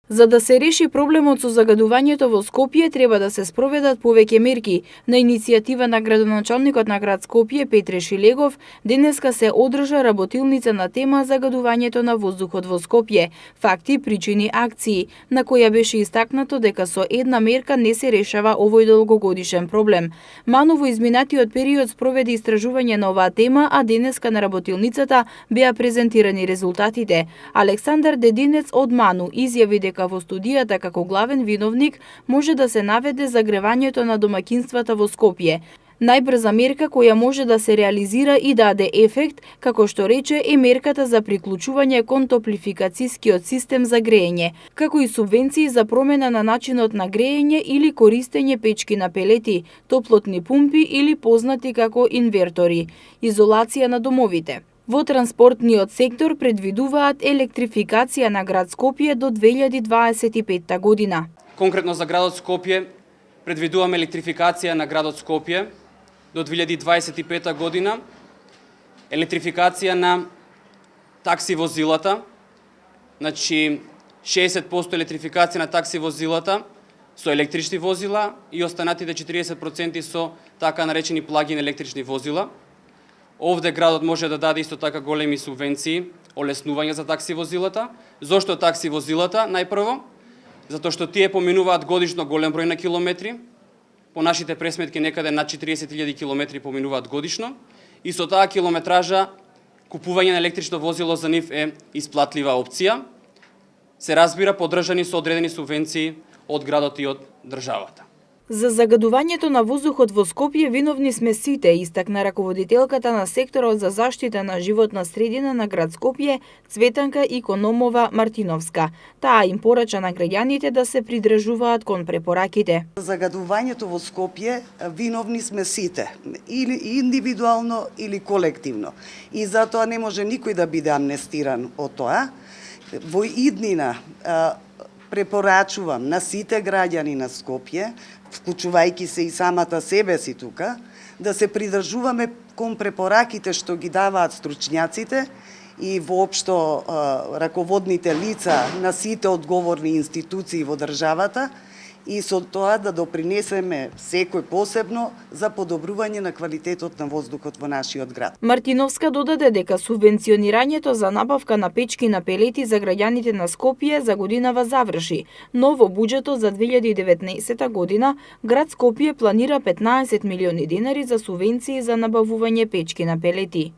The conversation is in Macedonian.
За да се реши проблемот со загадувањето во Скопје, треба да се спроведат повеќе мерки. На иницијатива на градоначалникот на град Скопје Петре Шилегов, денеска се одржа работилница на тема загадувањето на воздухот во Скопје, факти, причини, акции, на која беше истакнато дека со една мерка не се решава овој долгогодишен проблем. Мано во изминатиот период спроведе истражување на оваа тема, а денеска на работилницата беа презентирани резултатите. Александар Дединец од Ману изјави дека во студијата како главен виновник може да се наведе загревањето на домаќинствата во Скопје. Најбрза мерка која може да се реализира и даде ефект, како што рече, е мерката за приклучување кон топлификацијскиот систем за грејење, како и субвенции за промена на начинот на грејење или користење печки на пелети, топлотни пумпи или познати како инвертори, изолација на домовите. Во транспортниот сектор предвидуваат електрификација на град Скопје до 2025 година. Конкретно за градот Скопје предвидуваме електрификација на градот Скопје до 2025 година, електрификација на такси возилата, значи 60% електрификација на такси возилата со електрични возила и останатите 40% со така наречени плагин електрични возила. Овде градот може да даде исто така големи субвенции, олеснување за такси возилата. Зошто такси возилата? Најпрво, затоа што тие поминуваат годишно голем број на километри. По нашите пресметки некаде над 40.000 километри поминуваат годишно. И со таа километража купување на електрично возило за нив е исплатлива опција. Се разбира, поддржани со одредени субвенции од градот и од државата. За загадувањето на воздухот во Скопје виновни сме сите, истакна раководителката на секторот за заштита на животна средина на град Скопје, Цветанка Икономова Мартиновска. Таа им порача на граѓаните да се придржуваат кон препораките. За загадувањето во Скопје виновни сме сите, или индивидуално или колективно. И затоа не може никој да биде амнестиран од тоа. Во иднина препорачувам на сите граѓани на Скопје, вклучувајќи се и самата себе си тука, да се придржуваме кон препораките што ги даваат стручњаците и воопшто раководните лица на сите одговорни институции во државата, и со тоа да допринесеме секој посебно за подобрување на квалитетот на воздухот во нашиот град. Мартиновска додаде дека субвенционирањето за набавка на печки на пелети за граѓаните на Скопје за годинава заврши, но во буџетот за 2019 година град Скопје планира 15 милиони денари за субвенции за набавување печки на пелети.